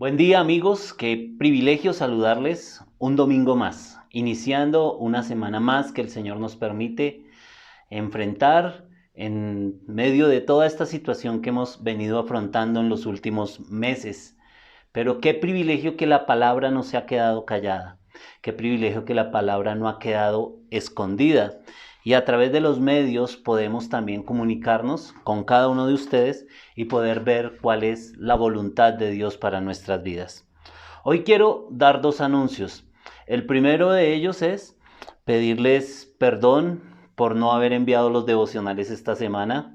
Buen día amigos, qué privilegio saludarles un domingo más, iniciando una semana más que el Señor nos permite enfrentar en medio de toda esta situación que hemos venido afrontando en los últimos meses. Pero qué privilegio que la palabra no se ha quedado callada, qué privilegio que la palabra no ha quedado escondida. Y a través de los medios podemos también comunicarnos con cada uno de ustedes y poder ver cuál es la voluntad de Dios para nuestras vidas. Hoy quiero dar dos anuncios. El primero de ellos es pedirles perdón por no haber enviado los devocionales esta semana.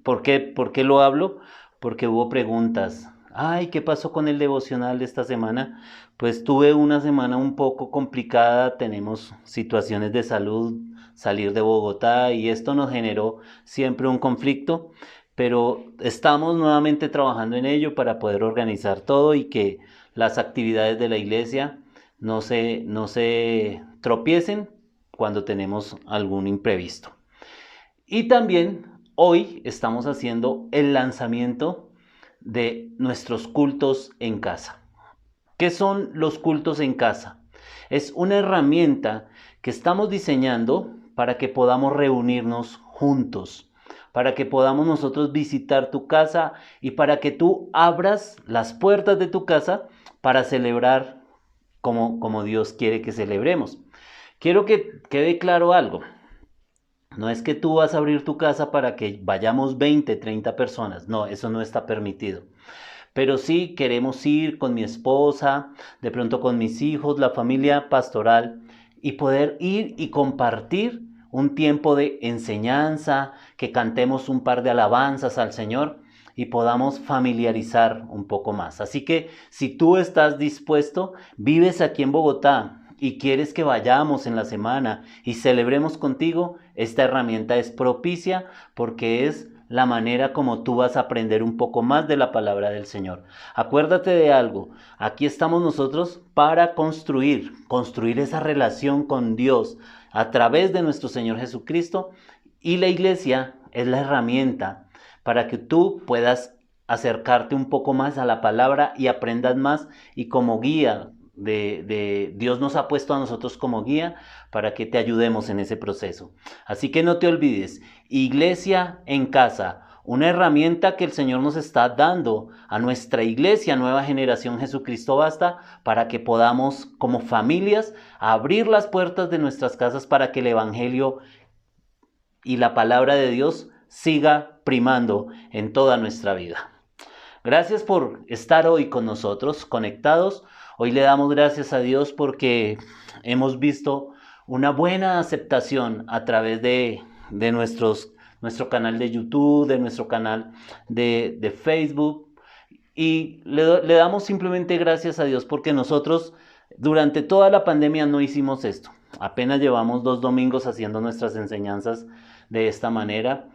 ¿Por qué lo hablo? Porque hubo preguntas. Ay, ¿qué pasó con el devocional de esta semana? Pues tuve una semana un poco complicada, tenemos situaciones de salud, salir de Bogotá y esto nos generó siempre un conflicto, pero estamos nuevamente trabajando en ello para poder organizar todo y que las actividades de la iglesia no se tropiecen cuando tenemos algún imprevisto. Y también hoy estamos haciendo el lanzamiento de nuestros cultos en casa. ¿Qué son los cultos en casa? Es una herramienta que estamos diseñando para que podamos reunirnos juntos, para que podamos nosotros visitar tu casa y para que tú abras las puertas de tu casa para celebrar como Dios quiere que celebremos. Quiero que quede claro algo. No es que tú vas a abrir tu casa para que vayamos 20, 30 personas. No, eso no está permitido. Pero sí queremos ir con mi esposa, de pronto con mis hijos, la familia pastoral, y poder ir y compartir un tiempo de enseñanza, que cantemos un par de alabanzas al Señor y podamos familiarizar un poco más. Así que si tú estás dispuesto, vives aquí en Bogotá y quieres que vayamos en la semana y celebremos contigo, esta herramienta es propicia porque es la manera como tú vas a aprender un poco más de la palabra del Señor. Acuérdate de algo, aquí estamos nosotros para construir esa relación con Dios a través de nuestro Señor Jesucristo, y la iglesia es la herramienta para que tú puedas acercarte un poco más a la palabra y aprendas más, y como guía de Dios nos ha puesto a nosotros como guía para que te ayudemos en ese proceso. Así que no te olvides, iglesia en casa, una herramienta que el Señor nos está dando a nuestra iglesia Nueva Generación Jesucristo Basta, para que podamos como familias abrir las puertas de nuestras casas para que el Evangelio y la palabra de Dios siga primando en toda nuestra vida. Gracias por estar hoy con nosotros, conectados. Hoy le damos gracias a Dios porque hemos visto una buena aceptación a través de nuestro canal de YouTube, de nuestro canal de Facebook. Y le damos simplemente gracias a Dios porque nosotros durante toda la pandemia no hicimos esto. Apenas llevamos 2 domingos haciendo nuestras enseñanzas de esta manera,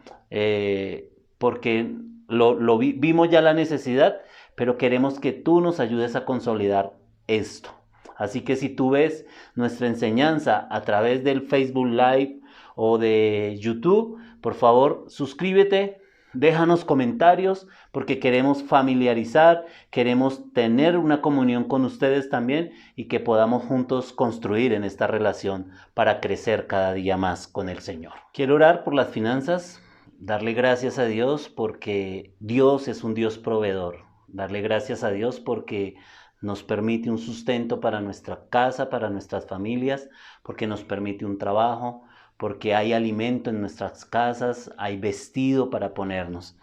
porque vimos ya la necesidad, pero queremos que tú nos ayudes a consolidar esto. Así que si tú ves nuestra enseñanza a través del Facebook Live o de YouTube, por favor suscríbete, déjanos comentarios, porque queremos familiarizar, queremos tener una comunión con ustedes también y que podamos juntos construir en esta relación para crecer cada día más con el Señor. Quiero orar por las finanzas, darle gracias a Dios porque Dios es un Dios proveedor, darle gracias a Dios porque nos permite un sustento para nuestra casa, para nuestras familias, porque nos permite un trabajo, porque hay alimento en nuestras casas, hay vestido para ponernos.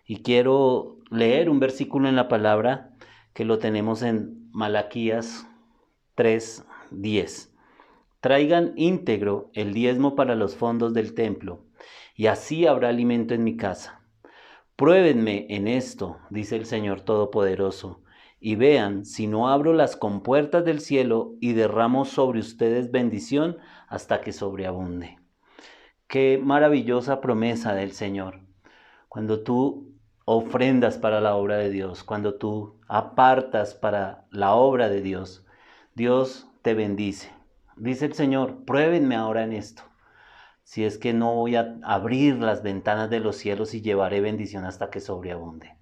Y quiero leer un versículo en la palabra que lo tenemos en Malaquías 3:10. Traigan íntegro el diezmo para los fondos del templo, y así habrá alimento en mi casa. Pruébenme en esto, dice el Señor Todopoderoso, y vean si no abro las compuertas del cielo y derramo sobre ustedes bendición hasta que sobreabunde. Qué maravillosa promesa del Señor. Cuando tú ofrendas para la obra de Dios, cuando tú apartas para la obra de Dios, Dios te bendice. Dice el Señor, pruébenme ahora en esto. Si es que no voy a abrir las ventanas de los cielos y llevaré bendición hasta que sobreabunde.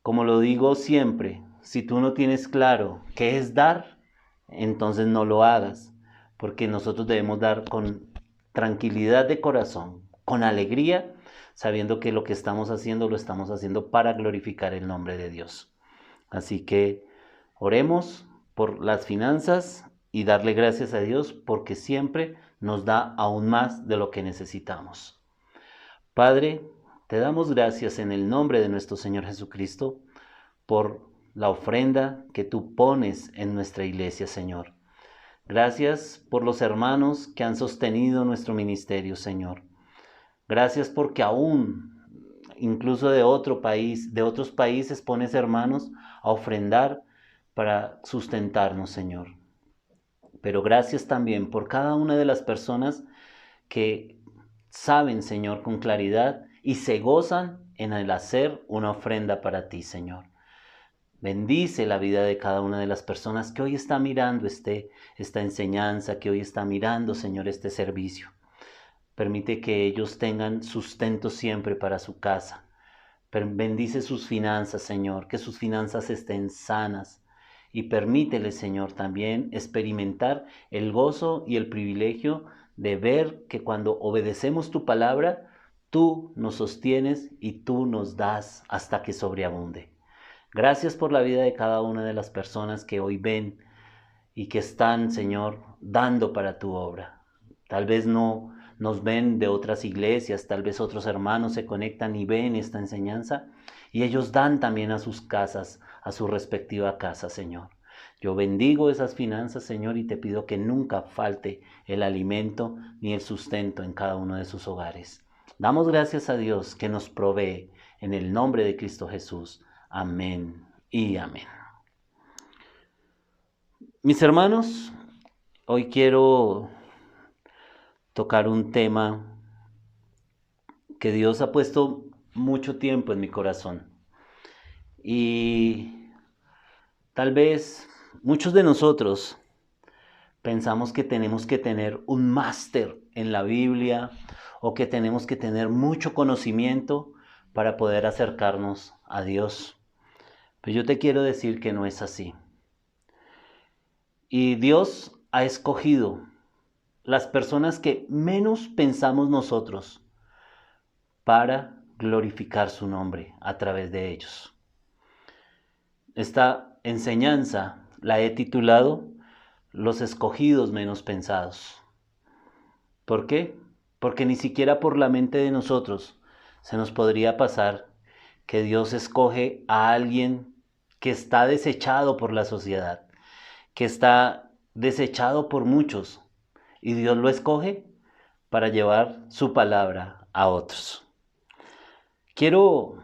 como lo digo siempre, si tú no tienes claro qué es dar, entonces no lo hagas, porque nosotros debemos dar con tranquilidad de corazón, con alegría, sabiendo que lo que estamos haciendo lo estamos haciendo para glorificar el nombre de Dios. Así que oremos por las finanzas y darle gracias a Dios porque siempre nos da aún más de lo que necesitamos. Padre, te damos gracias en el nombre de nuestro Señor Jesucristo por la ofrenda que tú pones en nuestra iglesia, Señor. Gracias por los hermanos que han sostenido nuestro ministerio, Señor. Gracias porque aún, incluso de otros países, pones hermanos a ofrendar para sustentarnos, Señor. Pero gracias también por cada una de las personas que saben, Señor, con claridad y se gozan en el hacer una ofrenda para ti, Señor. Bendice la vida de cada una de las personas que hoy está mirando esta enseñanza, que hoy está mirando, Señor, este servicio. Permite que ellos tengan sustento siempre para su casa. Bendice sus finanzas, Señor, que sus finanzas estén sanas. Y permítele, Señor, también experimentar el gozo y el privilegio de ver que cuando obedecemos tu palabra, tú nos sostienes y tú nos das hasta que sobreabunde. Gracias por la vida de cada una de las personas que hoy ven y que están, Señor, dando para tu obra. Tal vez no nos ven de otras iglesias, tal vez otros hermanos se conectan y ven esta enseñanza y ellos dan también a sus casas, a su respectiva casa, Señor. Yo bendigo esas finanzas, Señor, y te pido que nunca falte el alimento ni el sustento en cada uno de sus hogares. Damos gracias a Dios que nos provee en el nombre de Cristo Jesús. Amén y amén. Mis hermanos, hoy quiero tocar un tema que Dios ha puesto mucho tiempo en mi corazón. Y tal vez muchos de nosotros pensamos que tenemos que tener un máster en la Biblia o que tenemos que tener mucho conocimiento para poder acercarnos a Dios. Pero yo te quiero decir que no es así. Y Dios ha escogido las personas que menos pensamos nosotros para glorificar su nombre a través de ellos. Esta enseñanza la he titulado Los escogidos menos pensados. ¿Por qué? Porque ni siquiera por la mente de nosotros se nos podría pasar que Dios escoge a alguien que está desechado por la sociedad, que está desechado por muchos, y Dios lo escoge para llevar su palabra a otros. Quiero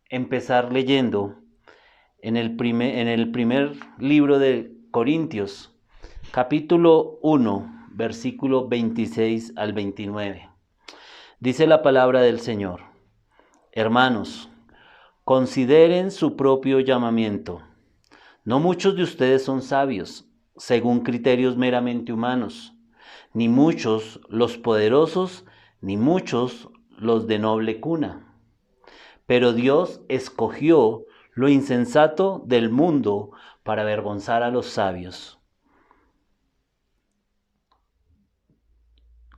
empezar leyendo en el primer libro de Corintios, capítulo 1, versículo 26 al 29. Dice la palabra del Señor: Hermanos, consideren su propio llamamiento. No muchos de ustedes son sabios, según criterios meramente humanos, ni muchos los poderosos, ni muchos los de noble cuna. Pero Dios escogió lo insensato del mundo para avergonzar a los sabios.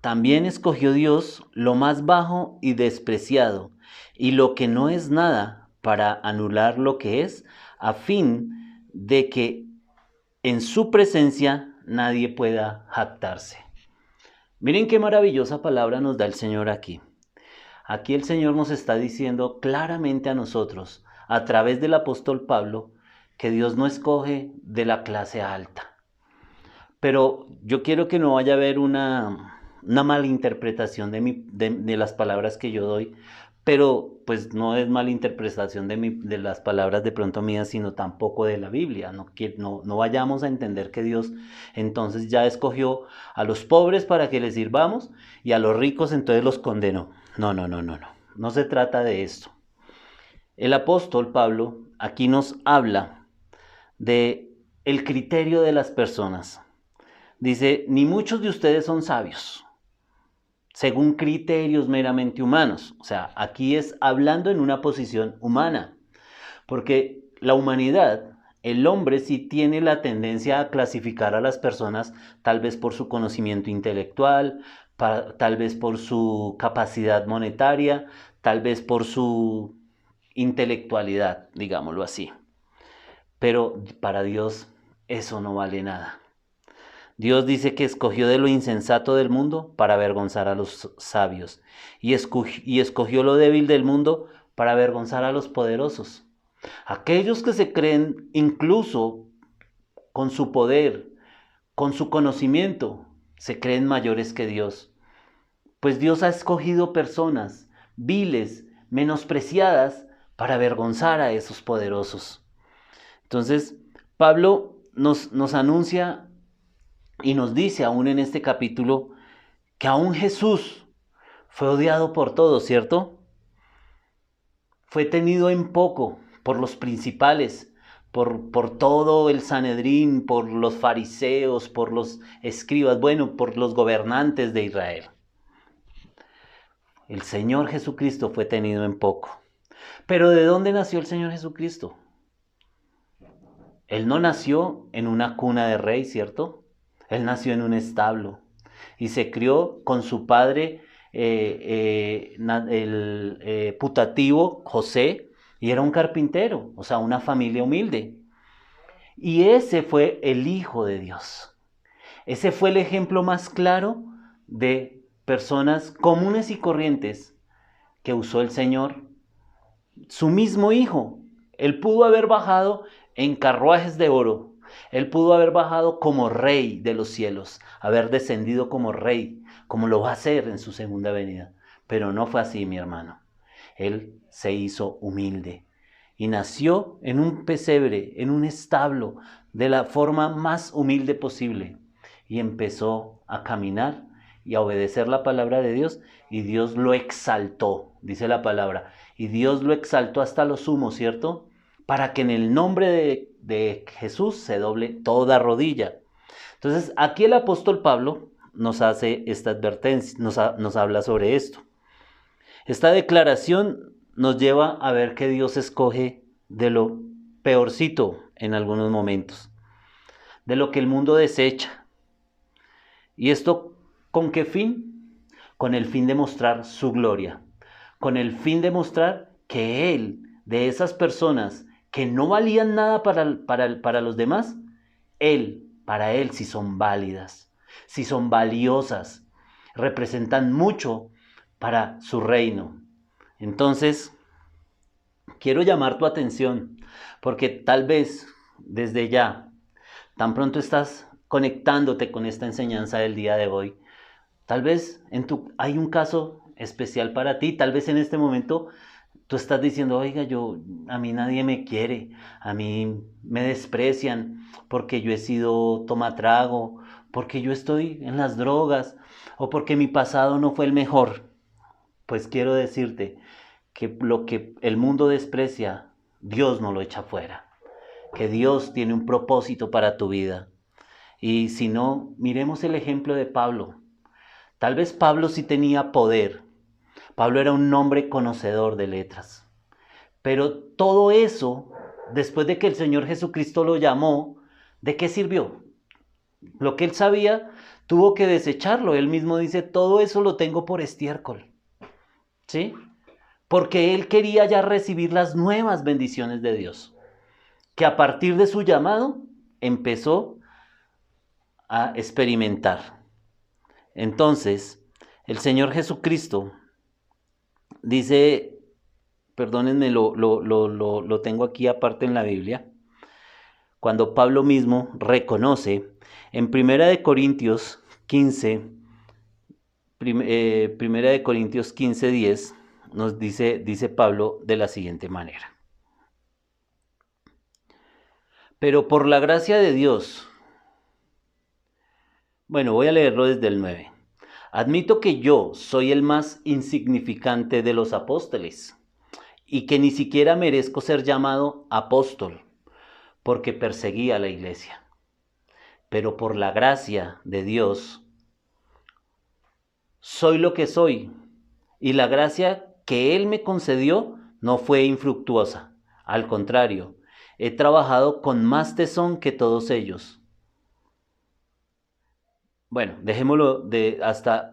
También escogió Dios lo más bajo y despreciado, y lo que no es nada, para anular lo que es, a fin de que en su presencia nadie pueda jactarse. Miren qué maravillosa palabra nos da el Señor aquí. Aquí el Señor nos está diciendo claramente a nosotros, a través del apóstol Pablo, que Dios no escoge de la clase alta. Pero yo quiero que no vaya a haber una malinterpretación de las palabras que yo doy, pero pues no es malinterpretación de las palabras de pronto mías, sino tampoco de la Biblia. No vayamos a entender que Dios entonces ya escogió a los pobres para que les sirvamos y a los ricos entonces los condenó. No se trata de esto. El apóstol Pablo aquí nos habla de el criterio de las personas. Dice, ni muchos de ustedes son sabios, según criterios meramente humanos. O sea, aquí es hablando en una posición humana. Porque la humanidad, el hombre sí tiene la tendencia a clasificar a las personas tal vez por su conocimiento intelectual, tal vez por su capacidad monetaria, tal vez por su intelectualidad, digámoslo así. Pero para Dios eso no vale nada. Dios dice que escogió de lo insensato del mundo para avergonzar a los sabios y escogió lo débil del mundo para avergonzar a los poderosos. Aquellos que se creen incluso con su poder, con su conocimiento, se creen mayores que Dios. Pues Dios ha escogido personas viles, menospreciadas, para avergonzar a esos poderosos. Entonces, Pablo nos anuncia y nos dice aún en este capítulo que aún Jesús fue odiado por todos, ¿cierto? Fue tenido en poco por los principales, por todo el Sanedrín, por los fariseos, por los escribas, bueno, por los gobernantes de Israel. El Señor Jesucristo fue tenido en poco. Pero ¿de dónde nació el Señor Jesucristo? Él no nació en una cuna de rey, ¿cierto? Él nació en un establo y se crió con su padre, putativo, José, y era un carpintero, o sea, una familia humilde. Y ese fue el Hijo de Dios. Ese fue el ejemplo más claro de personas comunes y corrientes que usó el Señor. Su mismo Hijo. Él pudo haber bajado en carruajes de oro. Él pudo haber bajado como rey de los cielos, haber descendido como rey, como lo va a hacer en su segunda venida. Pero no fue así, mi hermano. Él se hizo humilde y nació en un pesebre, en un establo, de la forma más humilde posible. Y empezó a caminar y a obedecer la palabra de Dios, y Dios lo exaltó, dice la palabra. Y Dios lo exaltó hasta lo sumo, ¿cierto? Para que en el nombre de Jesús se doble toda rodilla. Entonces, aquí el apóstol Pablo nos hace esta advertencia, nos habla sobre esto. Esta declaración nos lleva a ver que Dios escoge de lo peorcito en algunos momentos, de lo que el mundo desecha. ¿Y esto con qué fin? Con el fin de mostrar su gloria, con el fin de mostrar que Él, de esas personas que no valían nada para los demás, para Él sí son válidas, sí son valiosas, representan mucho para su reino. Entonces, quiero llamar tu atención, porque tal vez desde ya, tan pronto estás conectándote con esta enseñanza del día de hoy, tal vez hay un caso especial para ti, tal vez en este momento tú estás diciendo, oiga, a mí nadie me quiere, a mí me desprecian porque yo he sido tomatrago, porque yo estoy en las drogas o porque mi pasado no fue el mejor. Pues quiero decirte que lo que el mundo desprecia, Dios no lo echa fuera, que Dios tiene un propósito para tu vida. Y si no, miremos el ejemplo de Pablo. Tal vez Pablo sí tenía poder. Pablo era un hombre conocedor de letras. Pero todo eso, después de que el Señor Jesucristo lo llamó, ¿de qué sirvió? Lo que él sabía, tuvo que desecharlo. Él mismo dice, todo eso lo tengo por estiércol. ¿Sí? Porque él quería ya recibir las nuevas bendiciones de Dios, que a partir de su llamado empezó a experimentar. Entonces, el Señor Jesucristo dice, perdónenme, lo tengo aquí aparte en la Biblia, cuando Pablo mismo reconoce en Primera de Corintios 15, Primera de Corintios 15:10, nos dice Pablo de la siguiente manera. Pero por la gracia de Dios, bueno, voy a leerlo desde el 9. Admito que yo soy el más insignificante de los apóstoles y que ni siquiera merezco ser llamado apóstol porque perseguía a la iglesia. Pero por la gracia de Dios soy lo que soy, y la gracia que Él me concedió no fue infructuosa. Al contrario, he trabajado con más tesón que todos ellos. Bueno, dejémoslo de hasta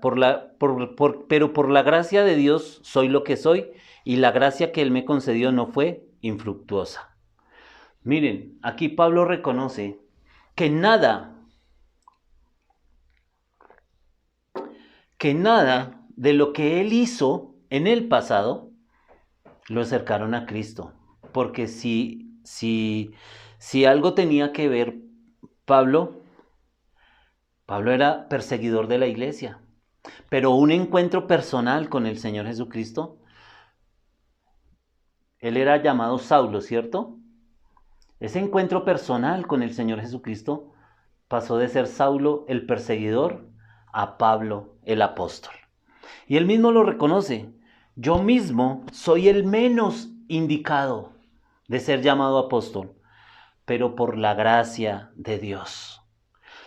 pero por la gracia de Dios soy lo que soy y la gracia que Él me concedió no fue infructuosa. Miren, aquí Pablo reconoce que nada de lo que Él hizo en el pasado lo acercaron a Cristo. Porque si algo tenía que ver Pablo era perseguidor de la iglesia, pero un encuentro personal con el Señor Jesucristo, él era llamado Saulo, ¿cierto? Ese encuentro personal con el Señor Jesucristo pasó de ser Saulo el perseguidor a Pablo el apóstol. Y él mismo lo reconoce. Yo mismo soy el menos indicado de ser llamado apóstol, pero por la gracia de Dios.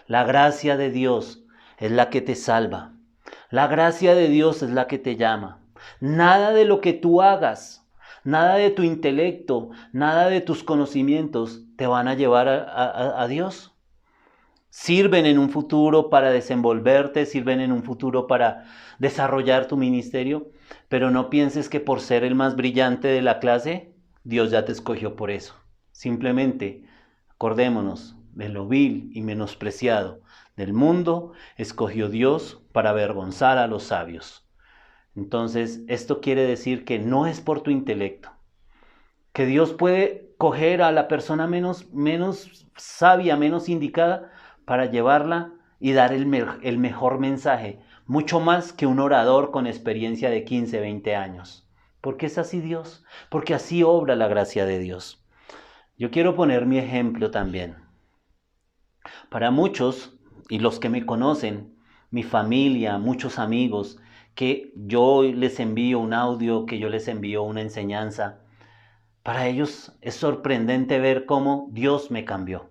La gracia de Dios es la que te salva. La gracia de Dios es la que te llama. Nada de lo que tú hagas, nada de tu intelecto, nada de tus conocimientos te van a llevar a Dios. Sirven en un futuro para desenvolverte, sirven en un futuro para desarrollar tu ministerio, pero no pienses que por ser el más brillante de la clase, Dios ya te escogió por eso. Simplemente acordémonos de lo vil y menospreciado del mundo, escogió Dios para avergonzar a los sabios. Entonces, esto quiere decir que no es por tu intelecto, que Dios puede coger a la persona menos sabia, menos indicada, para llevarla y dar el mejor mensaje, mucho más que un orador con experiencia de 15, 20 años. Porque es así Dios, porque así obra la gracia de Dios. Yo quiero poner mi ejemplo también. Para muchos, y los que me conocen, mi familia, muchos amigos, que yo les envío un audio, que yo les envío una enseñanza, para ellos es sorprendente ver cómo Dios me cambió.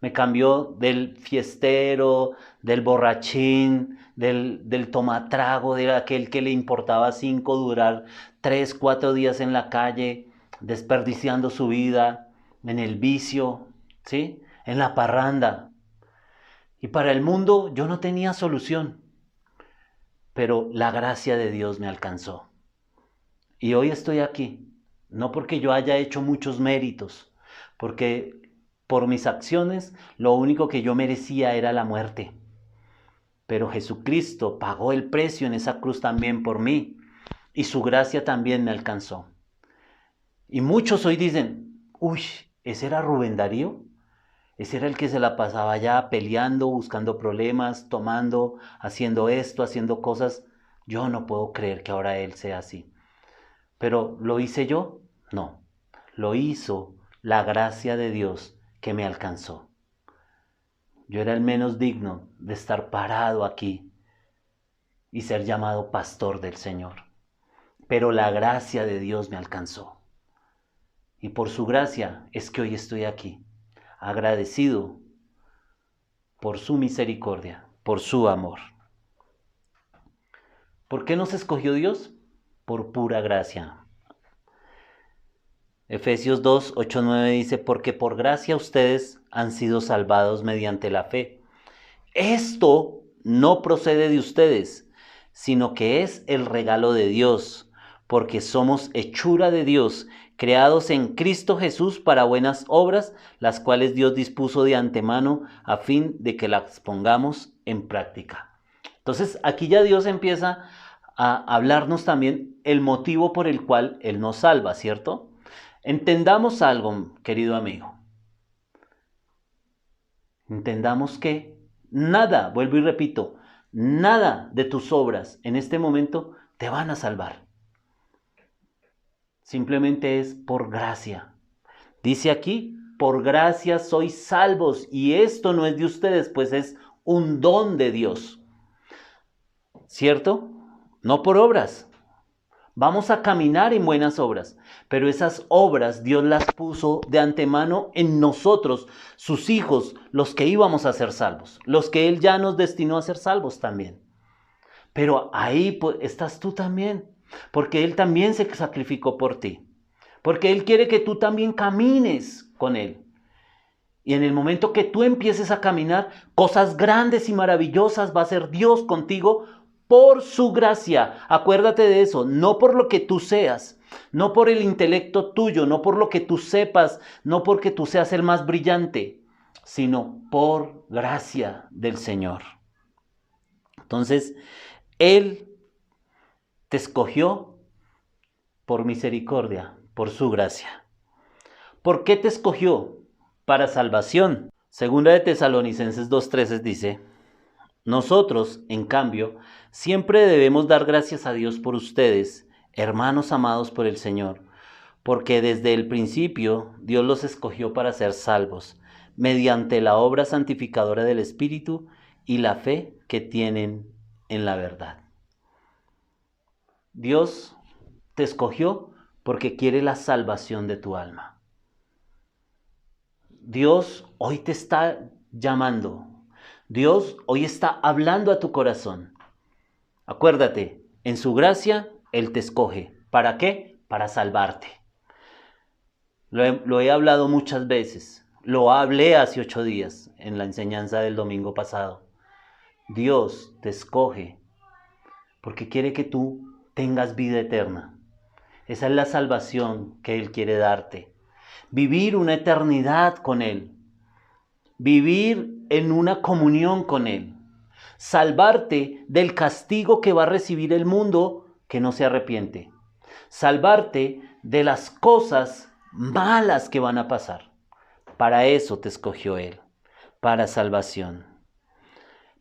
Me cambió del fiestero, del borrachín, del tomatrago, de aquel que le importaba 5 durar 3, 4 días en la calle, desperdiciando su vida en el vicio, ¿sí? En la parranda. Y para el mundo yo no tenía solución, pero la gracia de Dios me alcanzó. Y hoy estoy aquí, no porque yo haya hecho muchos méritos, porque por mis acciones lo único que yo merecía era la muerte. Pero Jesucristo pagó el precio en esa cruz también por mí, y su gracia también me alcanzó. Y muchos hoy dicen, uy, ¿ese era Rubén Darío? Ese era el que se la pasaba allá peleando, buscando problemas, tomando, haciendo esto, haciendo cosas. Yo no puedo creer que ahora él sea así. ¿Pero lo hice yo? No. Lo hizo la gracia de Dios que me alcanzó. Yo era el menos digno de estar parado aquí y ser llamado pastor del Señor. Pero la gracia de Dios me alcanzó. Y por su gracia es que hoy estoy aquí, agradecido por su misericordia, por su amor. ¿Por qué nos escogió Dios? Por pura gracia. Efesios 2, 8, 9 dice, porque por gracia ustedes han sido salvados mediante la fe. Esto no procede de ustedes, sino que es el regalo de Dios, porque somos hechura de Dios, creados en Cristo Jesús para buenas obras, las cuales Dios dispuso de antemano a fin de que las pongamos en práctica. Entonces aquí ya Dios empieza a hablarnos también el motivo por el cual Él nos salva, ¿cierto? Entendamos algo, querido amigo. Entendamos que nada, vuelvo y repito, nada de tus obras en este momento te van a salvar. Simplemente es por gracia. Dice aquí, por gracia sois salvos, y esto no es de ustedes, pues es un don de Dios. ¿Cierto? No por obras. Vamos a caminar en buenas obras, pero esas obras Dios las puso de antemano en nosotros, sus hijos, los que íbamos a ser salvos, los que Él ya nos destinó a ser salvos también. Pero ahí pues, estás tú también, porque Él también se sacrificó por ti. porque Él quiere que tú también camines con Él. Y en el momento que tú empieces a caminar, cosas grandes y maravillosas va a hacer Dios contigo por su gracia. Acuérdate de eso, no por lo que tú seas, no por el intelecto tuyo, no por lo que tú sepas, no porque tú seas el más brillante, sino por gracia del Señor. Entonces, Él te escogió por misericordia, por su gracia. ¿Por qué te escogió? Para salvación. Segunda de Tesalonicenses 2:13 dice: nosotros, en cambio, siempre debemos dar gracias a Dios por ustedes, hermanos amados por el Señor, porque desde el principio Dios los escogió para ser salvos, mediante la obra santificadora del Espíritu y la fe que tienen en la verdad. Dios te escogió porque quiere la salvación de tu alma. Dios hoy te está llamando. Dios hoy está hablando a tu corazón. Acuérdate, en su gracia, Él te escoge. ¿Para qué? Para salvarte. Lo he hablado muchas veces. Lo hablé hace 8 días en la enseñanza del domingo pasado. Dios te escoge porque quiere que tú tengas vida eterna. Esa es la salvación que Él quiere darte. Vivir una eternidad con Él. Vivir en una comunión con Él. Salvarte del castigo que va a recibir el mundo que no se arrepiente. Salvarte de las cosas malas que van a pasar. Para eso te escogió Él, para salvación.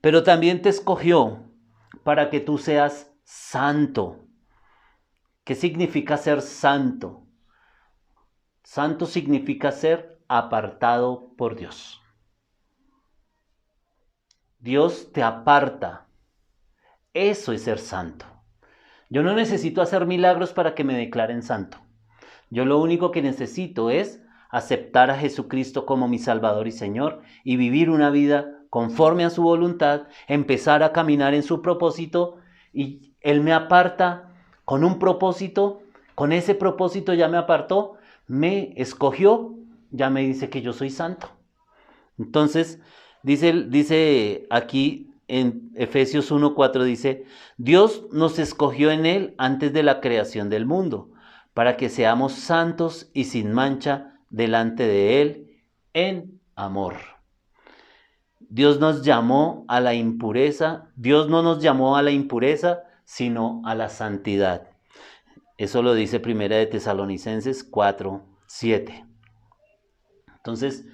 Pero también te escogió para que tú seas santo. ¿Qué significa ser santo? Santo significa ser apartado por Dios. Dios te aparta. Eso es ser santo. Yo no necesito hacer milagros para que me declaren santo. Yo lo único que necesito es aceptar a Jesucristo como mi Salvador y Señor y vivir una vida conforme a su voluntad, empezar a caminar en su propósito, y Él me aparta con un propósito. Con ese propósito ya me apartó, me escogió, ya me dice que yo soy santo. Entonces, dice aquí en Efesios 1:4, dice: Dios nos escogió en Él antes de la creación del mundo, para que seamos santos y sin mancha delante de Él en amor. Dios nos llamó a la impureza. Dios no nos llamó a la impureza, sino a la santidad. Eso lo dice Primera de Tesalonicenses 4:7. Entonces,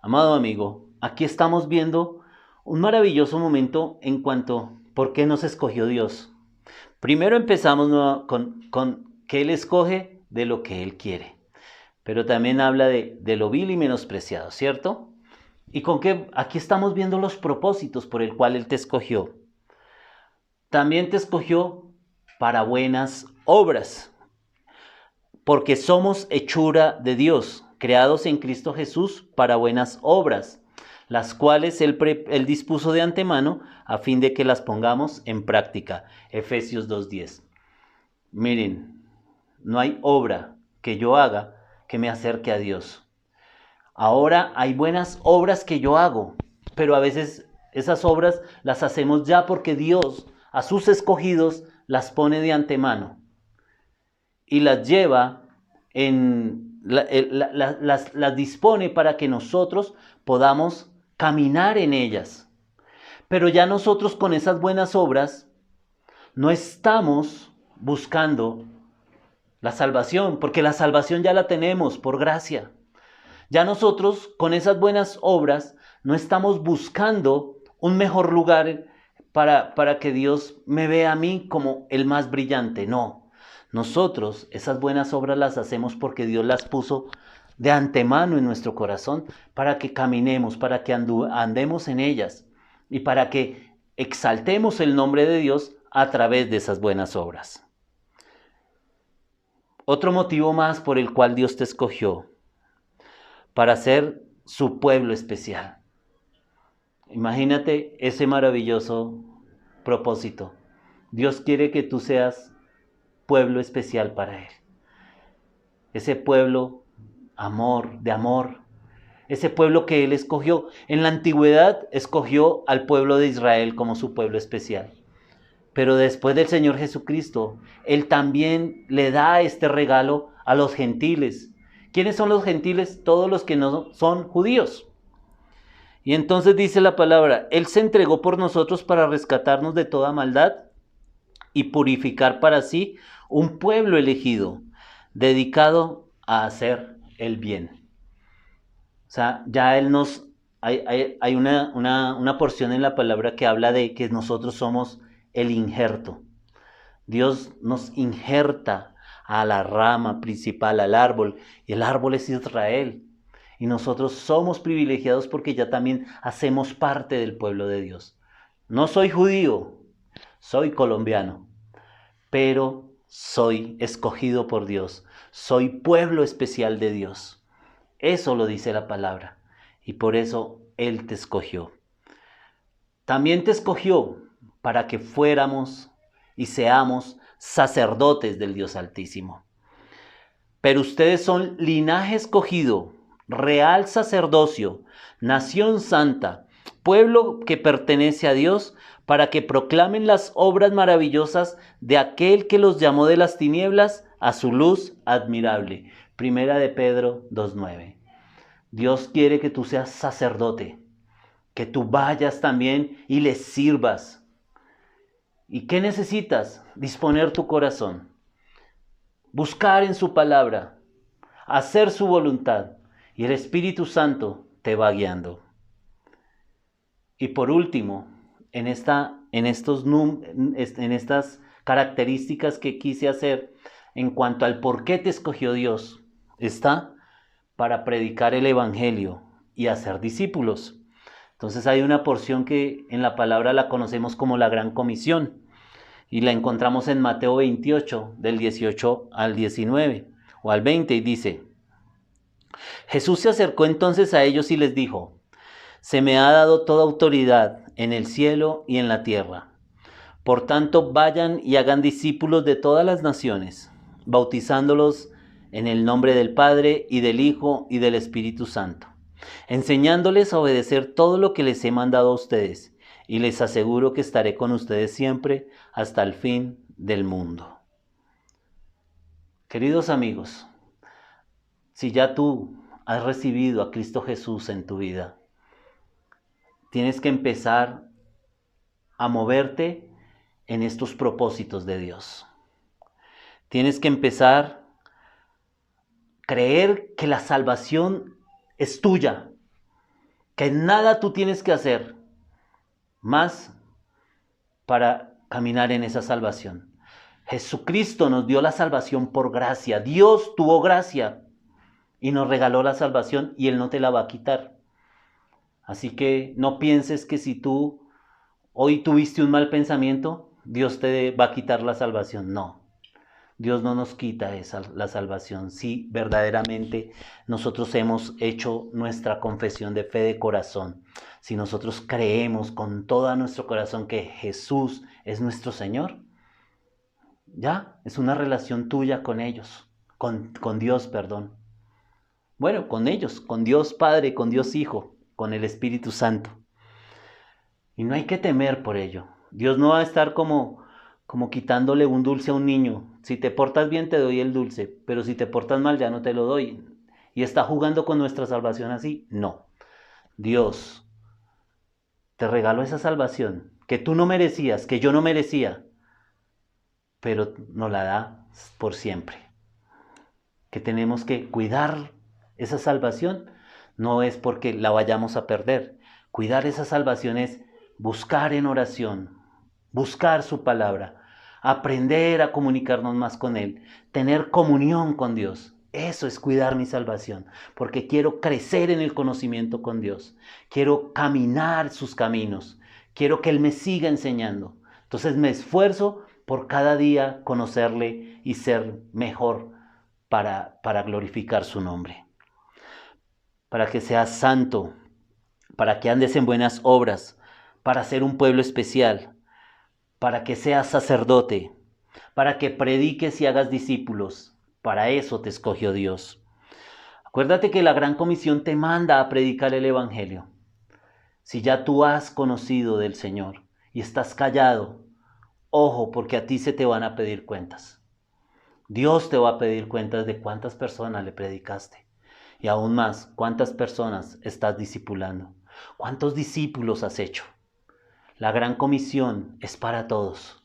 amado amigo, aquí estamos viendo un maravilloso momento en cuanto a por qué nos escogió Dios. Primero empezamos con que Él escoge de lo que Él quiere, pero también habla de lo vil y menospreciado, ¿cierto? Y con que aquí estamos viendo los propósitos por el cual Él te escogió. También te escogió para buenas obras, porque somos hechura de Dios, creados en Cristo Jesús para buenas obras, las cuales Él dispuso de antemano a fin de que las pongamos en práctica. Efesios 2:10. Miren, no hay obra que yo haga que me acerque a Dios. Ahora hay buenas obras que yo hago, pero a veces esas obras las hacemos ya porque Dios a sus escogidos las pone de antemano y las lleva las dispone para que nosotros podamos caminar en ellas. Pero ya nosotros con esas buenas obras no estamos buscando la salvación, porque la salvación ya la tenemos por gracia. Ya nosotros con esas buenas obras no estamos buscando un mejor lugar para que Dios me vea a mí como el más brillante. No, nosotros esas buenas obras las hacemos porque Dios las puso de antemano en nuestro corazón para que caminemos, para que andemos en ellas y para que exaltemos el nombre de Dios a través de esas buenas obras. Otro motivo más por el cual Dios te escogió: para ser su pueblo especial. Imagínate ese maravilloso propósito. Dios quiere que tú seas pueblo especial para Él. ese pueblo de amor, ese pueblo que Él escogió. En la antigüedad escogió al pueblo de Israel como su pueblo especial. Pero después del Señor Jesucristo, Él también le da este regalo a los gentiles. ¿Quiénes son los gentiles? Todos los que no son judíos. Y entonces dice la palabra, Él se entregó por nosotros para rescatarnos de toda maldad y purificar para sí un pueblo elegido, dedicado a hacer el bien. O sea, ya Él nos... Hay una porción en la palabra que habla de que nosotros somos el injerto. Dios nos injerta a la rama principal, al árbol, y el árbol es Israel. Y nosotros somos privilegiados porque ya también hacemos parte del pueblo de Dios. No soy judío, soy colombiano, pero soy escogido por Dios, soy pueblo especial de Dios. Eso lo dice la palabra, y por eso Él te escogió. También te escogió para que fuéramos y seamos sacerdotes del Dios Altísimo. Pero ustedes son linaje escogido, real sacerdocio, nación santa, pueblo que pertenece a Dios, para que proclamen las obras maravillosas de aquel que los llamó de las tinieblas a su luz admirable. Primera de Pedro 2:9. Dios quiere que tú seas sacerdote, que tú vayas también y le sirvas. ¿Y qué necesitas? Disponer tu corazón, buscar en su palabra, hacer su voluntad, y el Espíritu Santo te va guiando. Y por último, en estas características que quise hacer en cuanto al por qué te escogió Dios, está para predicar el Evangelio y hacer discípulos. Entonces hay una porción que en la palabra la conocemos como la Gran Comisión y la encontramos en Mateo 28, del 18 al 19 o al 20, y dice: Jesús se acercó entonces a ellos y les dijo: Se me ha dado toda autoridad en el cielo y en la tierra. Por tanto, vayan y hagan discípulos de todas las naciones, bautizándolos en el nombre del Padre y del Hijo y del Espíritu Santo, enseñándoles a obedecer todo lo que les he mandado a ustedes, y les aseguro que estaré con ustedes siempre hasta el fin del mundo. Queridos amigos, si ya tú has recibido a Cristo Jesús en tu vida, tienes que empezar a moverte en estos propósitos de Dios. Tienes que empezar a creer que la salvación es tuya, que nada tú tienes que hacer más para caminar en esa salvación. Jesucristo nos dio la salvación por gracia. Dios tuvo gracia y nos regaló la salvación, y Él no te la va a quitar. Así que no pienses que si tú hoy tuviste un mal pensamiento, Dios te va a quitar la salvación. No, Dios no nos quita la salvación. Si verdaderamente nosotros hemos hecho nuestra confesión de fe de corazón, si nosotros creemos con todo nuestro corazón que Jesús es nuestro Señor, ya es una relación tuya con ellos, con Dios, perdón. Bueno, con ellos, con Dios Padre, con Dios Hijo, con el Espíritu Santo. Y no hay que temer por ello. Dios no va a estar como quitándole un dulce a un niño. Si te portas bien te doy el dulce, pero si te portas mal ya no te lo doy. ¿Y está jugando con nuestra salvación así? No. Dios te regaló esa salvación que tú no merecías, que yo no merecía, pero nos la da por siempre. Que tenemos que cuidar esa salvación, no es porque la vayamos a perder. Cuidar esa salvación es buscar en oración, buscar su palabra, aprender a comunicarnos más con Él, tener comunión con Dios. Eso es cuidar mi salvación, porque quiero crecer en el conocimiento con Dios, quiero caminar sus caminos, quiero que Él me siga enseñando. Entonces me esfuerzo por cada día conocerle y ser mejor para glorificar su nombre. Para que seas santo, para que andes en buenas obras, para ser un pueblo especial, para que seas sacerdote, para que prediques y hagas discípulos, Para eso te escogió Dios. Acuérdate que la Gran Comisión te manda a predicar el Evangelio. Si ya tú has conocido del Señor y estás callado, ojo, porque a ti se te van a pedir cuentas. Dios te va a pedir cuentas de cuántas personas le predicaste. Y aún más, cuántas personas estás discipulando. ¿Cuántos discípulos has hecho? La Gran Comisión es para todos.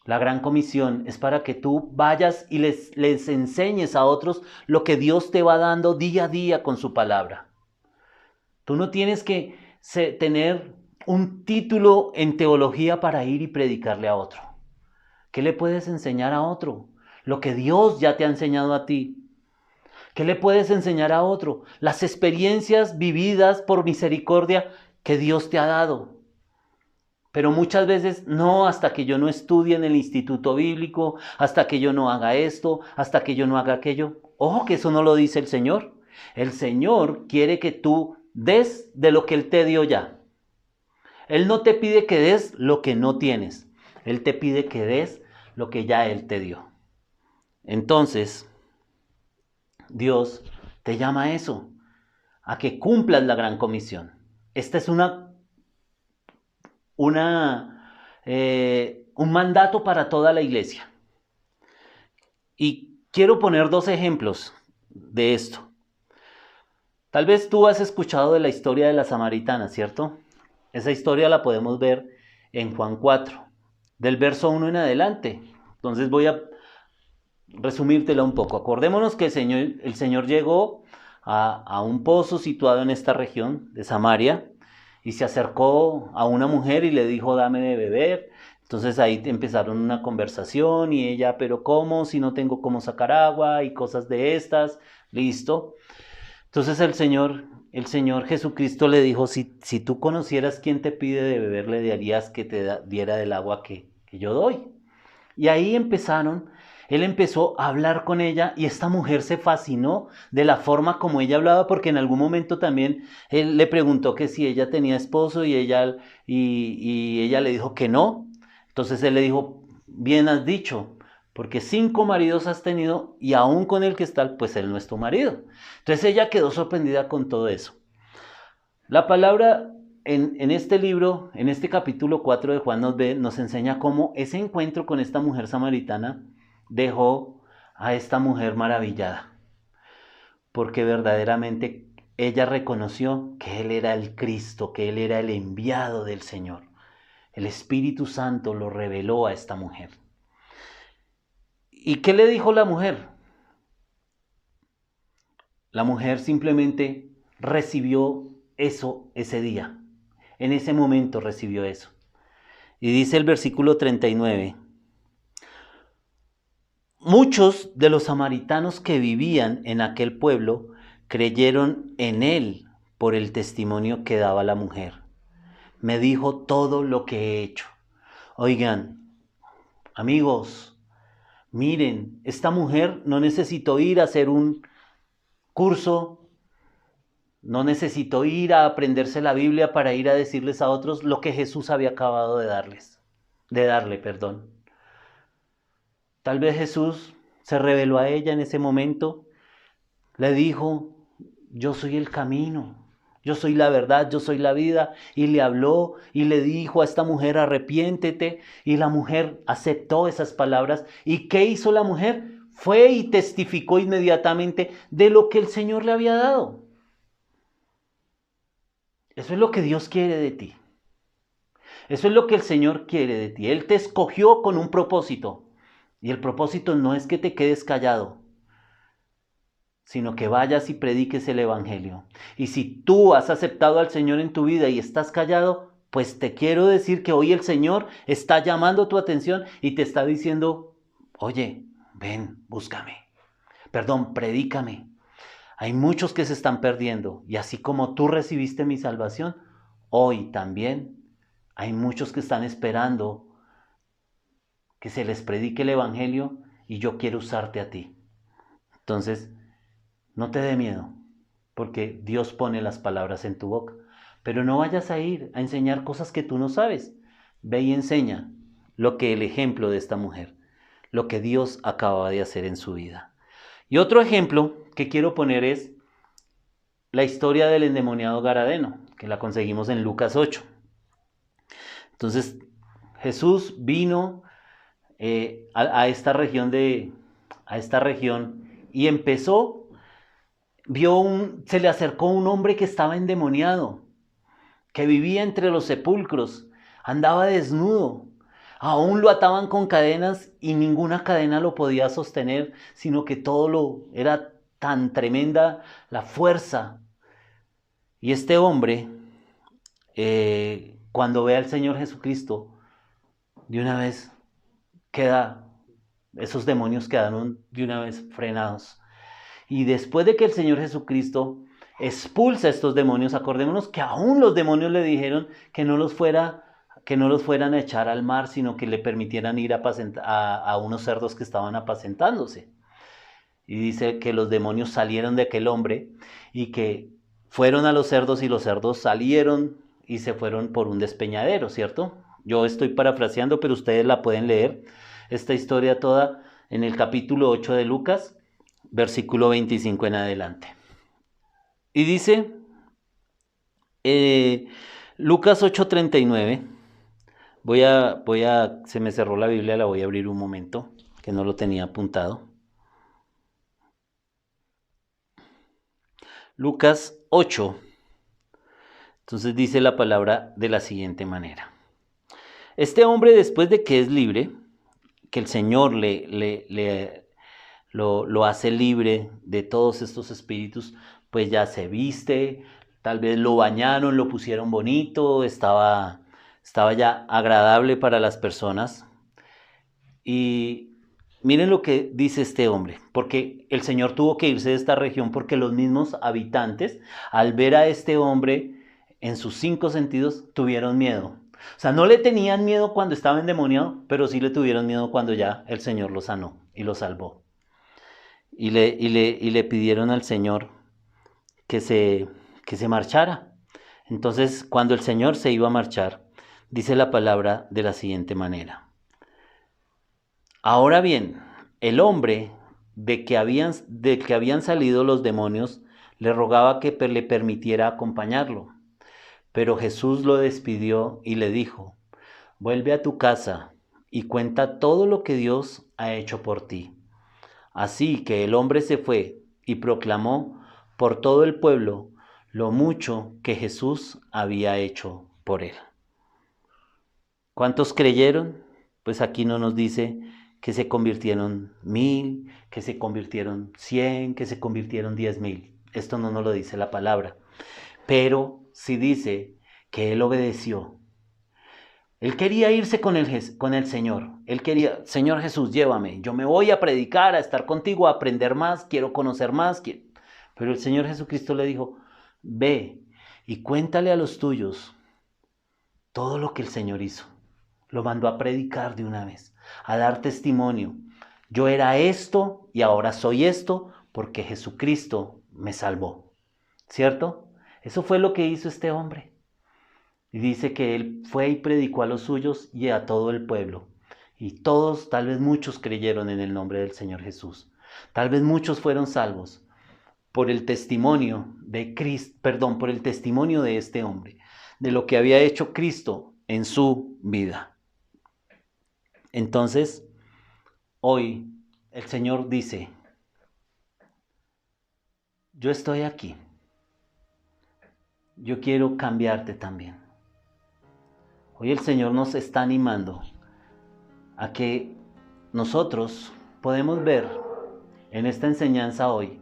La Gran Comisión es para que tú vayas y les enseñes a otros lo que Dios te va dando día a día con su palabra. Tú no tienes que tener un título en teología para ir y predicarle a otro. ¿Qué le puedes enseñar a otro? Lo que Dios ya te ha enseñado a ti. ¿Qué le puedes enseñar a otro? Las experiencias vividas por misericordia que Dios te ha dado. Pero muchas veces no, hasta que yo no estudie en el instituto bíblico, hasta que yo no haga esto, hasta que yo no haga aquello. Ojo que eso no lo dice el Señor. El Señor quiere que tú des de lo que Él te dio ya. Él no te pide que des lo que no tienes. Él te pide que des lo que ya Él te dio. Entonces, Dios te llama a eso, a que cumplas la Gran Comisión. Esta es un mandato para toda la iglesia. Y quiero poner dos ejemplos de esto. Tal vez tú has escuchado de la historia de la samaritana, ¿cierto? Esa historia la podemos ver en Juan 4, del verso 1 en adelante. Entonces voy a resumírtela un poco. Acordémonos que el Señor llegó a un pozo situado en esta región de Samaria y se acercó a una mujer y le dijo, dame de beber. Entonces ahí empezaron una conversación y ella, pero ¿cómo? Si no tengo cómo sacar agua y cosas de estas. Listo. Entonces el Señor Jesucristo le dijo, si tú conocieras quién te pide de beber, le darías que te diera del agua que yo doy. Y ahí él empezó a hablar con ella y esta mujer se fascinó de la forma como ella hablaba, porque en algún momento también él le preguntó que si ella tenía esposo y ella le dijo que no. Entonces él le dijo, bien has dicho, porque 5 maridos has tenido y aún con el que está, pues él no es tu marido. Entonces ella quedó sorprendida con todo eso. La palabra en este libro, en este capítulo 4 de Juan nos enseña cómo ese encuentro con esta mujer samaritana dejó a esta mujer maravillada, porque verdaderamente ella reconoció que Él era el Cristo, que Él era el enviado del Señor. El Espíritu Santo lo reveló a esta mujer. ¿Y qué le dijo la mujer? La mujer simplemente recibió eso ese día. En ese momento recibió eso. Y dice el versículo 39. Muchos de los samaritanos que vivían en aquel pueblo creyeron en él por el testimonio que daba la mujer. Me dijo todo lo que he hecho. Oigan, amigos, miren, esta mujer no necesitó ir a hacer un curso, no necesitó ir a aprenderse la Biblia para ir a decirles a otros lo que Jesús había acabado de darle. Tal vez Jesús se reveló a ella en ese momento, le dijo, yo soy el camino, yo soy la verdad, yo soy la vida, y le habló y le dijo a esta mujer, arrepiéntete, y la mujer aceptó esas palabras. ¿Y qué hizo la mujer? Fue y testificó inmediatamente de lo que el Señor le había dado. Eso es lo que Dios quiere de ti. Eso es lo que el Señor quiere de ti. Él te escogió con un propósito. Y el propósito no es que te quedes callado, sino que vayas y prediques el Evangelio. Y si tú has aceptado al Señor en tu vida y estás callado, pues te quiero decir que hoy el Señor está llamando tu atención y te está diciendo, oye, ven, búscame. Perdón, predícame. Hay muchos que se están perdiendo y así como tú recibiste mi salvación, hoy también hay muchos que están esperando que se les predique el Evangelio y yo quiero usarte a ti. Entonces, no te dé miedo, porque Dios pone las palabras en tu boca. Pero no vayas a ir a enseñar cosas que tú no sabes. Ve y enseña lo que el ejemplo de esta mujer, lo que Dios acaba de hacer en su vida. Y otro ejemplo que quiero poner es la historia del endemoniado Garadeno, que la conseguimos en Lucas 8. Entonces, Jesús vino a esta región y se le acercó un hombre que estaba endemoniado, que vivía entre los sepulcros, andaba desnudo, aún lo ataban con cadenas y ninguna cadena lo podía sostener, sino que era tan tremenda la fuerza. Y este hombre, cuando ve al Señor Jesucristo, de una vez esos demonios quedaron de una vez frenados. Y después de que el Señor Jesucristo expulsa a estos demonios, acordémonos que aún los demonios le dijeron que no los fueran a echar al mar, sino que le permitieran ir a unos cerdos que estaban apacentándose. Y dice que los demonios salieron de aquel hombre y que fueron a los cerdos y los cerdos salieron y se fueron por un despeñadero, ¿cierto? Yo estoy parafraseando, pero ustedes la pueden leer, esta historia toda en el capítulo 8 de Lucas, versículo 25 en adelante. Y dice, Lucas 8:39, se me cerró la Biblia, la voy a abrir un momento, que no lo tenía apuntado. Lucas 8, entonces dice la palabra de la siguiente manera. Este hombre, después de que es libre, que el Señor lo hace libre de todos estos espíritus, pues ya se viste, tal vez lo bañaron, lo pusieron bonito, estaba ya agradable para las personas. Y miren lo que dice este hombre, porque el Señor tuvo que irse de esta región porque los mismos habitantes, al ver a este hombre en sus 5 sentidos, tuvieron miedo. O sea, no le tenían miedo cuando estaba endemoniado, pero sí le tuvieron miedo cuando ya el Señor lo sanó y lo salvó. Y le pidieron al Señor que se marchara. Entonces, cuando el Señor se iba a marchar, dice la palabra de la siguiente manera. Ahora bien, el hombre de que habían salido los demonios le rogaba que le permitiera acompañarlo. Pero Jesús lo despidió y le dijo, vuelve a tu casa y cuenta todo lo que Dios ha hecho por ti. Así que el hombre se fue y proclamó por todo el pueblo lo mucho que Jesús había hecho por él. ¿Cuántos creyeron? Pues aquí no nos dice que se convirtieron 1000, que se convirtieron 100, que se convirtieron 10,000. Esto no nos lo dice la palabra. Pero sí dice que él obedeció. Él quería irse con el Señor. Él quería, Señor Jesús, llévame. Yo me voy a predicar, a estar contigo, a aprender más, quiero conocer más. Pero el Señor Jesucristo le dijo, ve y cuéntale a los tuyos todo lo que el Señor hizo. Lo mandó a predicar de una vez, a dar testimonio. Yo era esto y ahora soy esto porque Jesucristo me salvó. ¿Cierto? Eso fue lo que hizo este hombre. Y dice que él fue y predicó a los suyos y a todo el pueblo. Y todos, tal vez muchos creyeron en el nombre del Señor Jesús. Tal vez muchos fueron salvos por el testimonio de por el testimonio de este hombre, de lo que había hecho Cristo en su vida. Entonces, hoy el Señor dice, yo estoy aquí. Yo quiero cambiarte también. Hoy el Señor nos está animando a que nosotros podemos ver en esta enseñanza hoy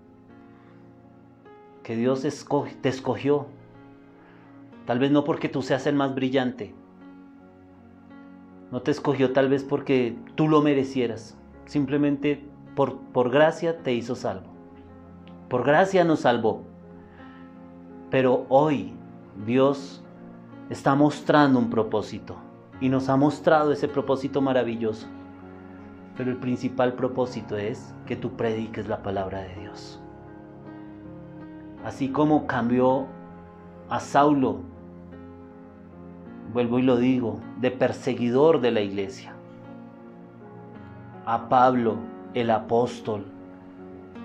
que Dios te escogió. Tal vez no porque tú seas el más brillante. No te escogió tal vez porque tú lo merecieras. Simplemente por gracia te hizo salvo. Por gracia nos salvó. Pero hoy Dios está mostrando un propósito y nos ha mostrado ese propósito maravilloso. Pero el principal propósito es que tú prediques la palabra de Dios. Así como cambió a Saulo, vuelvo y lo digo, de perseguidor de la iglesia, a Pablo, el apóstol,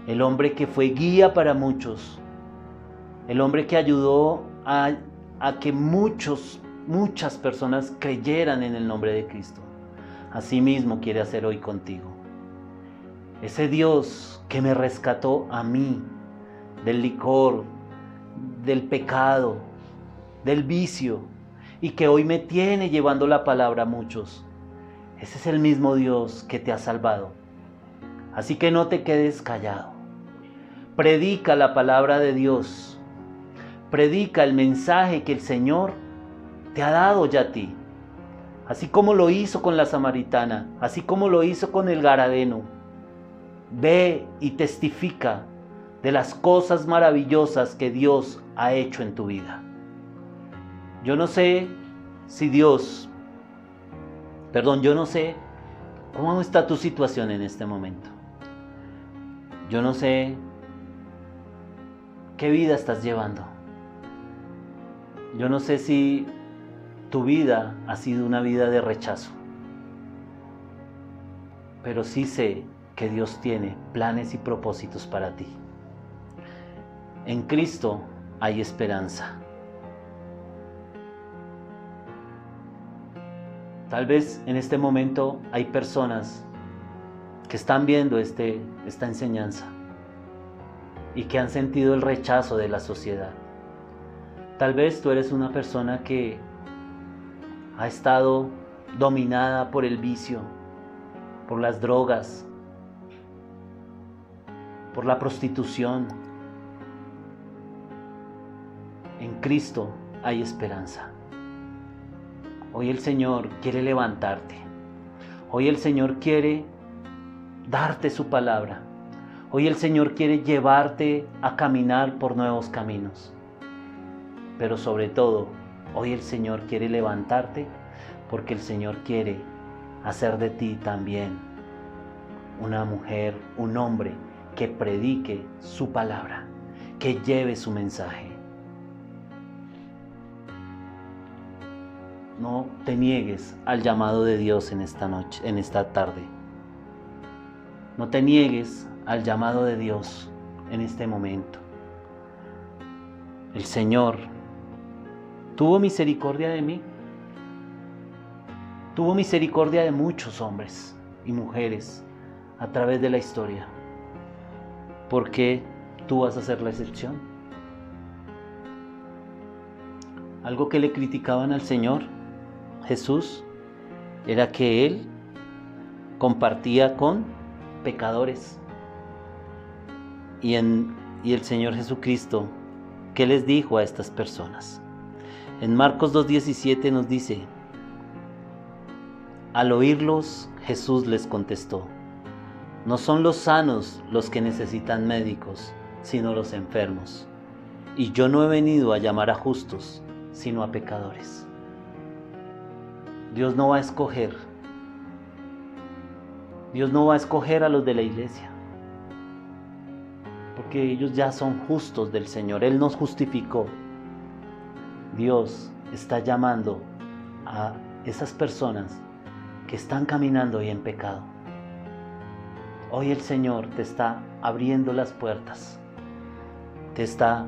el hombre que fue guía para muchos, el hombre que ayudó a que muchas personas creyeran en el nombre de Cristo. Así mismo quiere hacer hoy contigo. Ese Dios que me rescató a mí del licor, del pecado, del vicio, y que hoy me tiene llevando la palabra a muchos. Ese es el mismo Dios que te ha salvado. Así que no te quedes callado. Predica la palabra de Dios. Predica el mensaje que el Señor te ha dado ya a ti. Así como lo hizo con la samaritana, así como lo hizo con el gadareno. Ve y testifica de las cosas maravillosas que Dios ha hecho en tu vida. Yo no sé cómo está tu situación en este momento. Yo no sé qué vida estás llevando. Yo no sé si tu vida ha sido una vida de rechazo. Pero sí sé que Dios tiene planes y propósitos para ti. En Cristo hay esperanza. Tal vez en este momento hay personas que están viendo esta enseñanza y que han sentido el rechazo de la sociedad. Tal vez tú eres una persona que ha estado dominada por el vicio, por las drogas, por la prostitución. En Cristo hay esperanza. Hoy el Señor quiere levantarte. Hoy el Señor quiere darte su palabra. Hoy el Señor quiere llevarte a caminar por nuevos caminos. Pero sobre todo, hoy el Señor quiere levantarte porque el Señor quiere hacer de ti también una mujer, un hombre que predique su palabra, que lleve su mensaje. No te niegues al llamado de Dios en esta noche, en esta tarde. No te niegues al llamado de Dios en este momento. El Señor tuvo misericordia de mí. Tuvo misericordia de muchos hombres y mujeres a través de la historia. ¿Por qué tú vas a ser la excepción? Algo que le criticaban al Señor Jesús era que Él compartía con pecadores. Y el Señor Jesucristo, ¿qué les dijo a estas personas? En Marcos 2:17 nos dice: al oírlos, Jesús les contestó: no son los sanos los que necesitan médicos, sino los enfermos. Y yo no he venido a llamar a justos, sino a pecadores. Dios no va a escoger a los de la iglesia, porque ellos ya son justos del Señor. Él nos justificó. Dios está llamando a esas personas que están caminando hoy en pecado. Hoy el Señor te está abriendo las puertas. Te está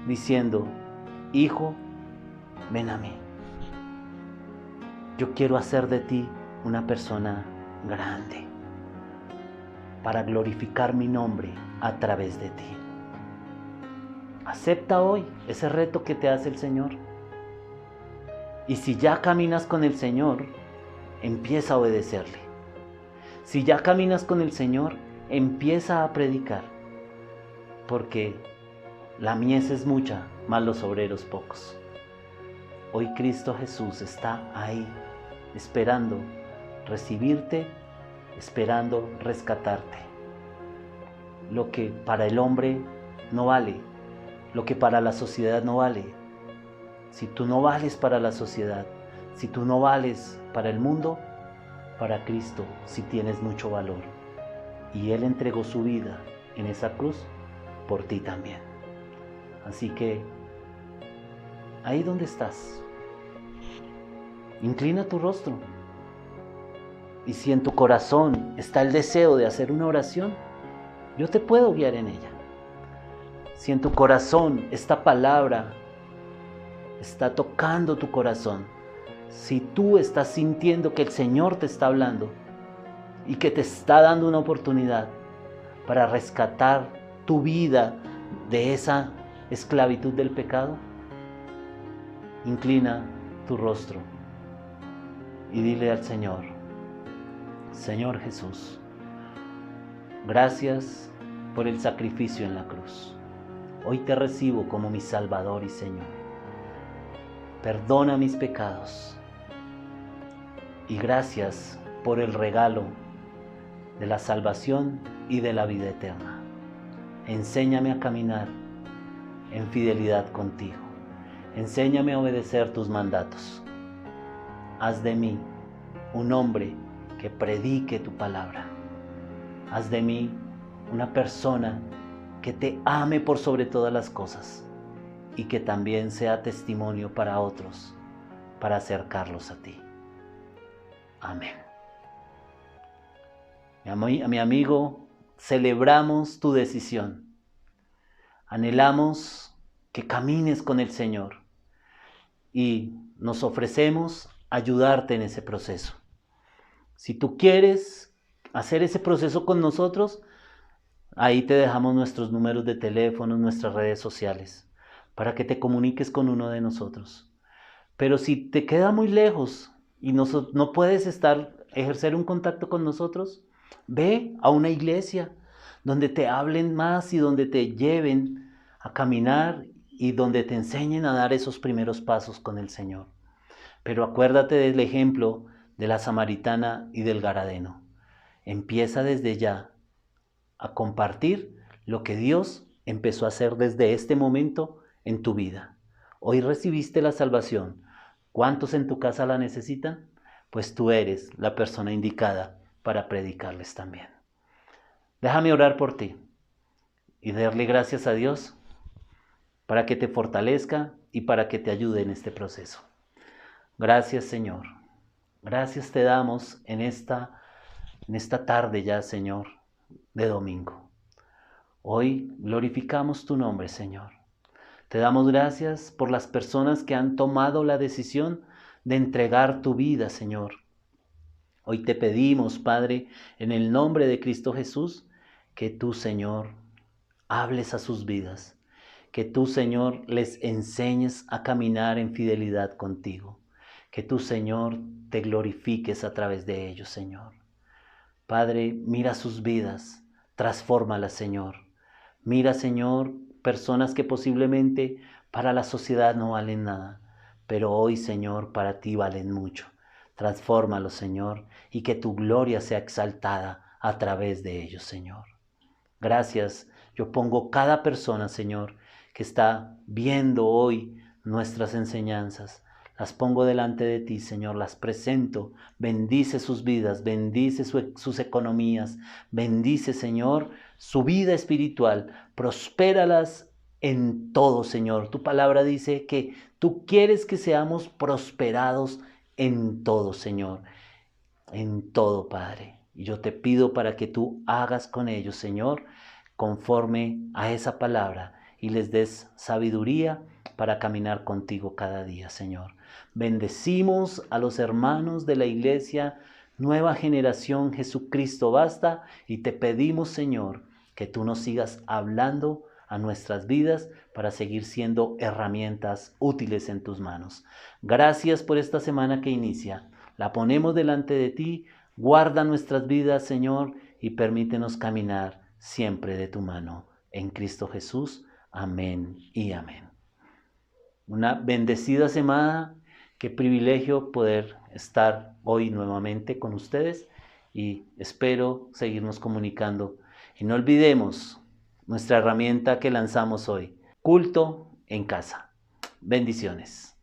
diciendo: hijo, ven a mí. Yo quiero hacer de ti una persona grande para glorificar mi nombre a través de ti. Acepta hoy ese reto que te hace el Señor. Y si ya caminas con el Señor, empieza a obedecerle. Si ya caminas con el Señor, empieza a predicar. Porque la mies es mucha, mas los obreros pocos. Hoy Cristo Jesús está ahí, esperando recibirte, esperando rescatarte. Lo que para el hombre no vale, lo que para la sociedad no vale. Si tú no vales para la sociedad, si tú no vales para el mundo, para Cristo sí tienes mucho valor. Y Él entregó su vida en esa cruz por ti también. Así que, ahí donde estás, inclina tu rostro. Y si en tu corazón está el deseo de hacer una oración, yo te puedo guiar en ella. Si en tu corazón esta palabra está tocando tu corazón, si tú estás sintiendo que el Señor te está hablando y que te está dando una oportunidad para rescatar tu vida de esa esclavitud del pecado, inclina tu rostro y dile al Señor: Señor Jesús, gracias por el sacrificio en la cruz. Hoy te recibo como mi Salvador y Señor. Perdona mis pecados y gracias por el regalo de la salvación y de la vida eterna. Enséñame a caminar en fidelidad contigo. Enséñame a obedecer tus mandatos. Haz de mí un hombre que predique tu palabra. Haz de mí una persona que te ame por sobre todas las cosas y que también sea testimonio para otros, para acercarlos a ti. Amén. Mi amigo, celebramos tu decisión. Anhelamos que camines con el Señor y nos ofrecemos ayudarte en ese proceso. Si tú quieres hacer ese proceso con nosotros, ahí te dejamos nuestros números de teléfono, nuestras redes sociales, para que te comuniques con uno de nosotros. Pero si te queda muy lejos y no puedes ejercer un contacto con nosotros, ve a una iglesia donde te hablen más y donde te lleven a caminar y donde te enseñen a dar esos primeros pasos con el Señor. Pero acuérdate del ejemplo de la samaritana y del garadeno. Empieza desde ya a compartir lo que Dios empezó a hacer desde este momento en tu vida. Hoy recibiste la salvación. ¿Cuántos en tu casa la necesitan? Pues tú eres la persona indicada para predicarles también. Déjame orar por ti y darle gracias a Dios para que te fortalezca y para que te ayude en este proceso. Gracias, Señor. Gracias te damos en esta tarde ya, Señor, de domingo. Hoy glorificamos tu nombre, Señor. Te damos gracias por las personas que han tomado la decisión de entregar tu vida, Señor. Hoy te pedimos, Padre, en el nombre de Cristo Jesús, que tú, Señor, hables a sus vidas, que tú, Señor, les enseñes a caminar en fidelidad contigo, que tú, Señor, te glorifiques a través de ellos, Señor. Padre, mira sus vidas, transfórmalas, Señor. Mira, Señor, personas que posiblemente para la sociedad no valen nada, pero hoy, Señor, para ti valen mucho. Transfórmalos, Señor, y que tu gloria sea exaltada a través de ellos, Señor. Gracias. Yo pongo cada persona, Señor, que está viendo hoy nuestras enseñanzas. Las pongo delante de ti, Señor, las presento. Bendice sus vidas, bendice sus economías, bendice, Señor, su vida espiritual. Prospéralas en todo, Señor. Tu palabra dice que tú quieres que seamos prosperados en todo, Señor. En todo, Padre. Y yo te pido para que tú hagas con ellos, Señor, conforme a esa palabra y les des sabiduría para caminar contigo cada día, Señor. Bendecimos a los hermanos de la iglesia Nueva Generación Jesucristo Basta y te pedimos, Señor, que tú nos sigas hablando a nuestras vidas para seguir siendo herramientas útiles en tus manos. Gracias por esta semana que inicia. La ponemos delante de ti. Guarda nuestras vidas, Señor, y permítenos caminar siempre de tu mano. En Cristo Jesús. Amén y amén. Una bendecida semana. Qué privilegio poder estar hoy nuevamente con ustedes y espero seguirnos comunicando. Y no olvidemos nuestra herramienta que lanzamos hoy, culto en casa. Bendiciones.